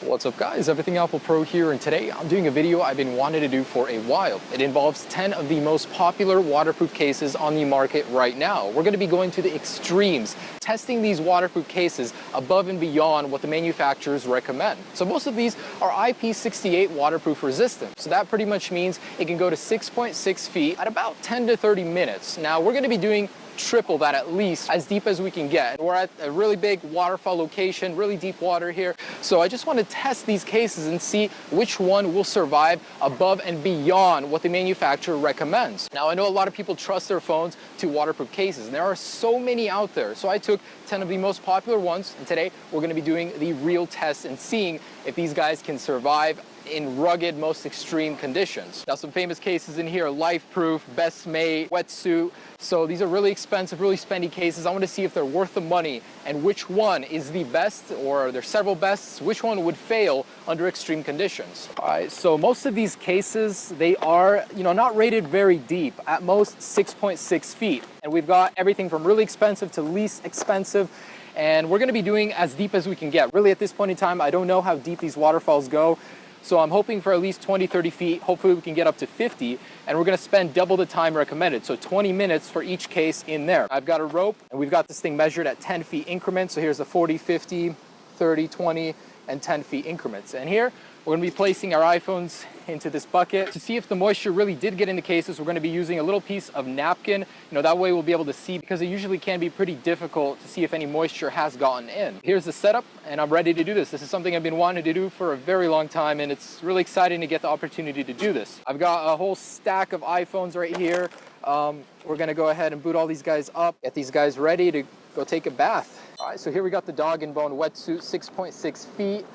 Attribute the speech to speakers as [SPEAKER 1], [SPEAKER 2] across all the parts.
[SPEAKER 1] What's up guys, Everything Apple Pro here, and today I'm doing a video I've been wanting to do for a while. It involves 10 of the most popular waterproof cases on the market right now. We're going to be going to the extremes, testing these waterproof cases above and beyond what the manufacturers recommend. So most of these are IP68 waterproof resistant. So that pretty much means it can go to 6.6 feet at about 10 to 30 minutes. Now we're going to be doing triple that at least, as deep as we can get. We're at a really big waterfall location, really deep water here. So I just want to test these cases and see which one will survive above and beyond what the manufacturer recommends. Now I know a lot of people trust their phones to waterproof cases, and there are so many out there. So I took 10 of the most popular ones, and today we're going to be doing the real test and seeing if these guys can survive in rugged, most extreme conditions. Now some famous cases in here: Life Proof, Best Made, Wetsuit. So these are really expensive, really spendy cases. I want to see if they're worth the money and which one is the best, or there's several bests, which one would fail under extreme conditions. All right, so most of these cases, they are, not rated very deep, at most 6.6 feet. And we've got everything from really expensive to least expensive. And we're going to be doing as deep as we can get. Really, at this point in time, I don't know how deep these waterfalls go. So I'm hoping for at least 20, 30 feet. Hopefully we can get up to 50, and we're gonna spend double the time recommended. So 20 minutes for each case in there. I've got a rope, and we've got this thing measured at 10 feet increments. So here's the 40, 50, 30, 20, and 10 feet increments. And here, we're gonna be placing our iPhones into this bucket. To see if the moisture really did get in the cases, we're gonna be using a little piece of napkin. That way we'll be able to see, because it usually can be pretty difficult to see if any moisture has gotten in. Here's the setup, and I'm ready to do this. This is something I've been wanting to do for a very long time, and it's really exciting to get the opportunity to do this. I've got a whole stack of iPhones right here. We're gonna go ahead and boot all these guys up, get these guys ready to go take a bath. All right, so here we got the Dog and Bone Wetsuit, 6.6 feet.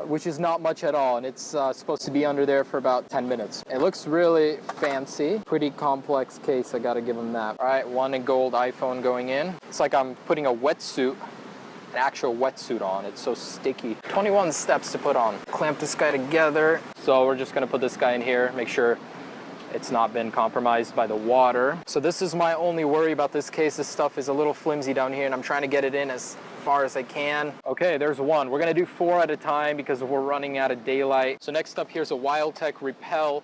[SPEAKER 1] Which is not much at all, and it's supposed to be under there for about 10 minutes. It looks really fancy, pretty complex case, I gotta give them that. All right, one in gold iPhone going in. It's like I'm putting a wetsuit, an actual wetsuit on. It's so sticky. 21 steps to put on. Clamp this guy together. So we're just gonna put this guy in here, make sure it's not been compromised by the water. So this is my only worry about this case. This stuff is a little flimsy down here, and I'm trying to get it in as far as I can. Okay, there's one. We're gonna do 4 at a time because we're running out of daylight. So next up, here's a Wildtech Repel,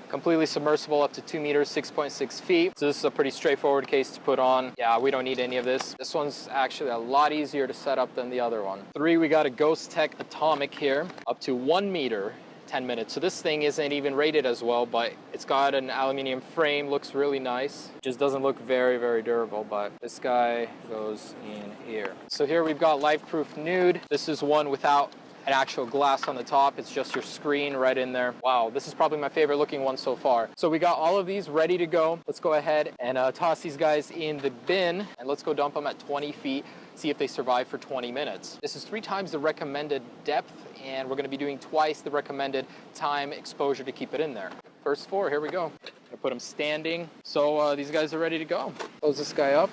[SPEAKER 1] completely submersible up to 2 meters, 6.6 feet. So this is a pretty straightforward case to put on. Yeah, we don't need any of this. This one's actually a lot easier to set up than the other one. 3, we got a Ghost Tech Atomic here, up to 1 meter. 10 minutes. So this thing isn't even rated as well, but it's got an aluminum frame, looks really nice. Just doesn't look very, very durable, but this guy goes in here. So here we've got Life Proof Nude. This is one without an actual glass on the top. It's just your screen right in there. Wow, this is probably my favorite looking one so far. So we got all of these ready to go. Let's go ahead and toss these guys in the bin, and let's go dump them at 20 feet. See if they survive for 20 minutes. This is 3 times the recommended depth, and we're gonna be doing twice the recommended time exposure to keep it in there. First 4, here we go. Gonna put them standing. So these guys are ready to go. Close this guy up.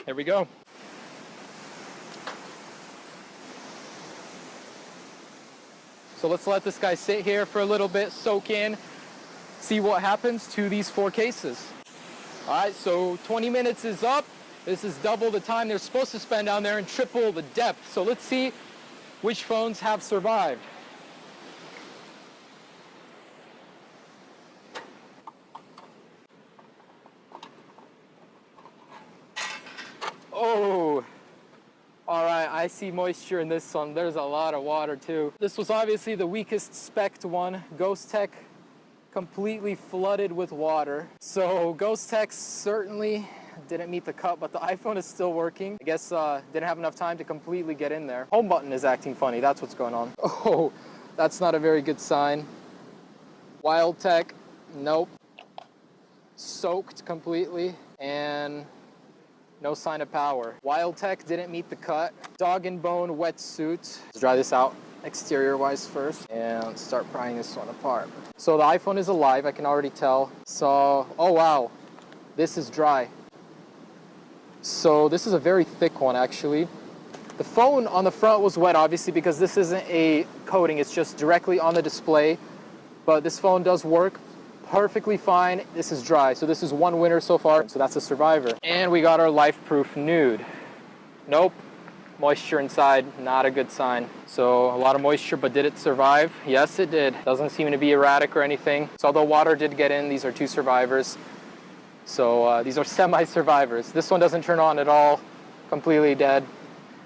[SPEAKER 1] Here we go. So let's let this guy sit here for a little bit, soak in, see what happens to these 4 cases. All right, so 20 minutes is up. This is double the time they're supposed to spend down there and triple the depth. So let's see which phones have survived. Oh, all right, I see moisture in this one. There's a lot of water too. This was obviously the weakest spec'd one. Ghost Tech completely flooded with water. So Ghost Tech certainly didn't meet the cut, but the iPhone is still working. I guess didn't have enough time to completely get in there. Home button is acting funny, that's what's going on. Oh, that's not a very good sign. Wildtech, nope. Soaked completely, and no sign of power. Wildtech didn't meet the cut. Dog and Bone Wetsuit. Let's dry this out exterior-wise first, and let's start prying this one apart. So the iPhone is alive, I can already tell. So, oh wow, this is dry. So this is a very thick one actually. The phone on the front was wet obviously because this isn't a coating, it's just directly on the display. But this phone does work perfectly fine. This is dry, so this is one winner so far. So that's a survivor. And we got our Life Proof Nude. Nope. Moisture inside, not a good sign. So a lot of moisture, but did it survive? Yes, it did. Doesn't seem to be erratic or anything. So although water did get in, these are 2 survivors. So these are semi-survivors. This one doesn't turn on at all, completely dead.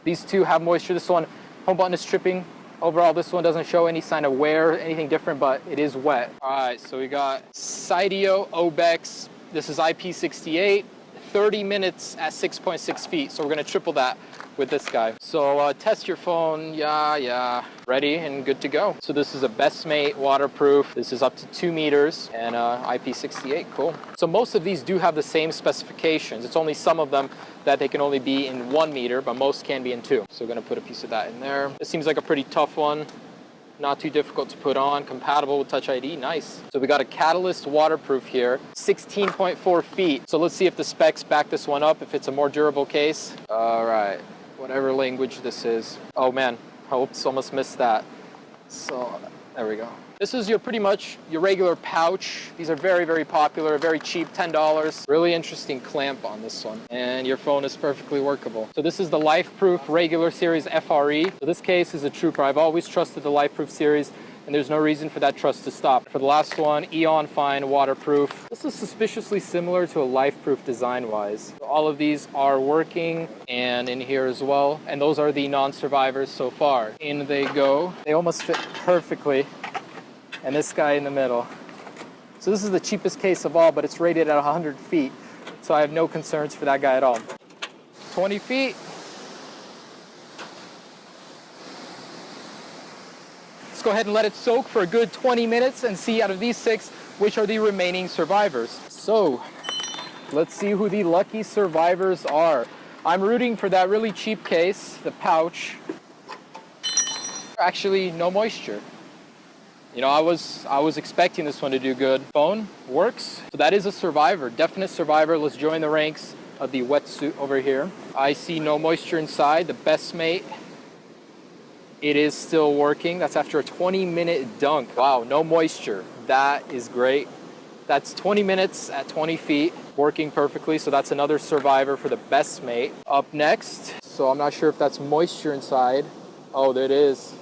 [SPEAKER 1] These 2 have moisture. This one, home button is tripping. Overall, this one doesn't show any sign of wear, anything different, but it is wet. All right, so we got Cydio Obex. This is IP68, 30 minutes at 6.6 feet. So we're gonna triple that with this guy. So test your phone, yeah, ready and good to go. So this is a Bestmate waterproof. This is up to 2 meters and IP68, cool. So most of these do have the same specifications. It's only some of them that they can only be in 1 meter, but most can be in 2. So we're gonna put a piece of that in there. This seems like a pretty tough one. Not too difficult to put on, compatible with Touch ID, nice. So we got a Catalyst waterproof here, 16.4 feet. So let's see if the specs back this one up, if it's a more durable case. All right. Whatever language this is. Oh man, oops, almost missed that. So there we go. This is your pretty much your regular pouch. These are very, very popular, very cheap, $10. Really interesting clamp on this one. And your phone is perfectly workable. So this is the LifeProof regular series FRE. So this case is a trooper. I've always trusted the LifeProof series, and there's no reason for that trust to stop. For the last one, Eon Fine waterproof. This is suspiciously similar to a LifeProof design-wise. So all of these are working, and in here as well. And those are the non-survivors so far. In they go. They almost fit perfectly. And this guy in the middle. So this is the cheapest case of all, but it's rated at 100 feet. So I have no concerns for that guy at all. 20 feet. Let's go ahead and let it soak for a good 20 minutes and see out of these 6, which are the remaining survivors. So let's see who the lucky survivors are. I'm rooting for that really cheap case, the pouch. Actually, no moisture. You know, I was expecting this one to do good. Phone works. So that is a survivor, definite survivor. Let's join the ranks of the wetsuit over here. I see no moisture inside. The Bestmate, it is still working. That's after a 20-minute dunk. Wow, no moisture. That is great. That's 20 minutes at 20 feet, working perfectly. So that's another survivor for the Bestmate. Up next, so I'm not sure if that's moisture inside. Oh, there it is.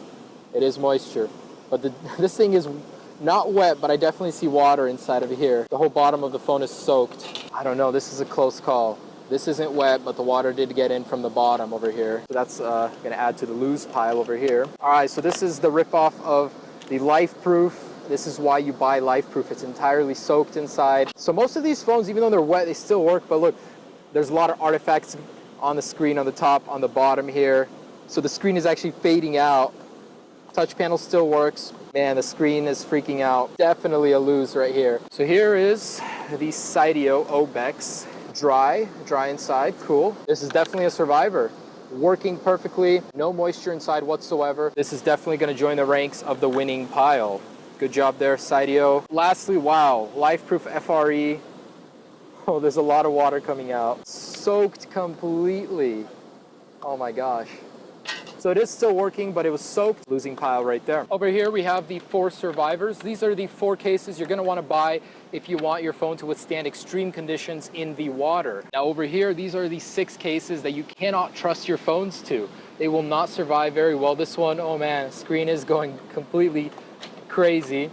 [SPEAKER 1] It is moisture. But this thing is not wet, but I definitely see water inside of here. The whole bottom of the phone is soaked. I don't know, this is a close call. This isn't wet, but the water did get in from the bottom over here. So that's gonna add to the lose pile over here. All right, so this is the ripoff of the LifeProof. This is why you buy LifeProof. It's entirely soaked inside. So most of these phones, even though they're wet, they still work. But look, there's a lot of artifacts on the screen, on the top, on the bottom here. So the screen is actually fading out. Touch panel still works. Man, the screen is freaking out. Definitely a lose right here. So here is the Cydio Obex. Dry inside, cool. This is definitely a survivor. Working perfectly, no moisture inside whatsoever. This is definitely gonna join the ranks of the winning pile. Good job there, Cydio. Lastly, wow, LifeProof FRE. Oh, there's a lot of water coming out. Soaked completely. Oh my gosh. So it is still working, but it was soaked. Losing pile right there. Over here, we have the 4 survivors. These are the 4 cases you're gonna wanna buy if you want your phone to withstand extreme conditions in the water. Now over here, these are the 6 cases that you cannot trust your phones to. They will not survive very well. This one, oh man, screen is going completely crazy.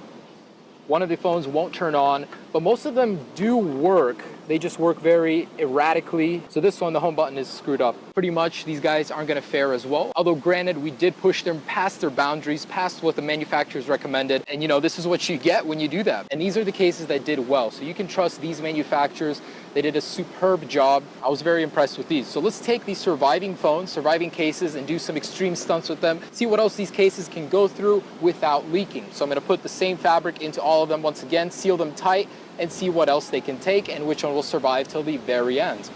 [SPEAKER 1] One of the phones won't turn on, but most of them do work. They just work very erratically. So this one, the home button is screwed up. Pretty much these guys aren't gonna fare as well. Although granted, we did push them past their boundaries, past what the manufacturers recommended. And you know, this is what you get when you do that. And these are the cases that did well. So you can trust these manufacturers. They did a superb job. I was very impressed with these. So let's take these surviving phones, surviving cases, and do some extreme stunts with them. See what else these cases can go through without leaking. So I'm gonna put the same fabric into all of them once again, seal them tight, and see what else they can take and which one will survive till the very end.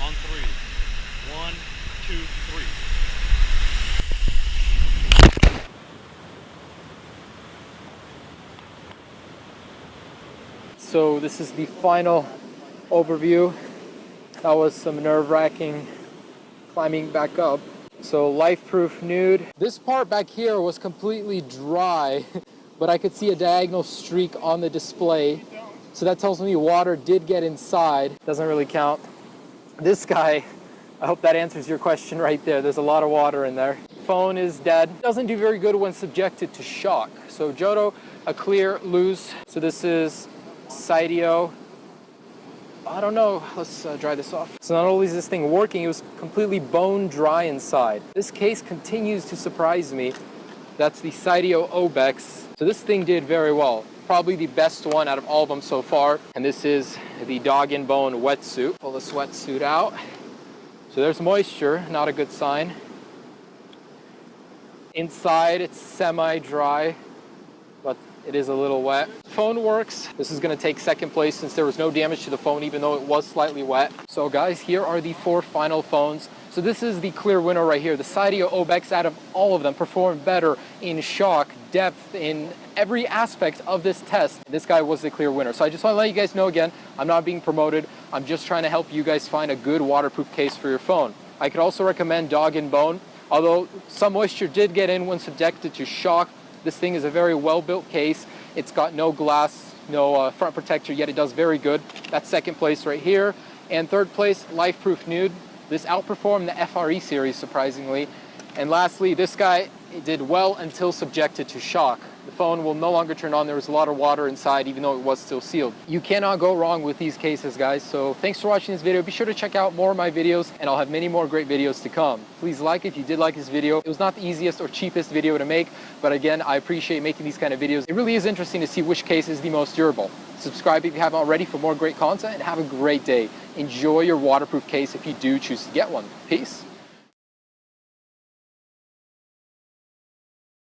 [SPEAKER 2] On 3. 1, 2, 3.
[SPEAKER 1] So this is the final overview. That was some nerve-wracking climbing back up. So LifeProof nude. This part back here was completely dry, but I could see a diagonal streak on the display. So that tells me water did get inside. Doesn't really count. This guy, I hope that answers your question right there. There's a lot of water in there. Phone is dead. Doesn't do very good when subjected to shock. So Jodo, a clear, loose. So this is Cydio. I don't know, let's dry this off. So not only is this thing working, it was completely bone dry inside. This case continues to surprise me. That's the Cydio Obex. So this thing did very well. Probably the best one out of all of them so far. And this is the Dog and Bone wetsuit. Pull the sweatsuit out. So there's moisture, not a good sign. Inside it's semi-dry, but it is a little wet. Phone works. This is gonna take second place since there was no damage to the phone, even though it was slightly wet. So guys, here are the 4 final phones. So this is the clear winner right here. The Cydio Obex, out of all of them, performed better in shock, depth, in every aspect of this test. This guy was the clear winner. So I just wanna let you guys know again, I'm not being promoted. I'm just trying to help you guys find a good waterproof case for your phone. I could also recommend Dog and Bone. Although some moisture did get in when subjected to shock, this thing is a very well-built case. It's got no glass, no front protector, yet it does very good. That's second place right here. And third place, Lifeproof Nude. This outperformed the FRE series, surprisingly. And lastly, this guy did well until subjected to shock. The phone will no longer turn on. There was a lot of water inside, even though it was still sealed. You cannot go wrong with these cases, guys. So thanks for watching this video. Be sure to check out more of my videos, and I'll have many more great videos to come. Please like if you did like this video. It was not the easiest or cheapest video to make, but again, I appreciate making these kind of videos. It really is interesting to see which case is the most durable. Subscribe if you haven't already for more great content, and have a great day. Enjoy your waterproof case if you do choose to get one. Peace.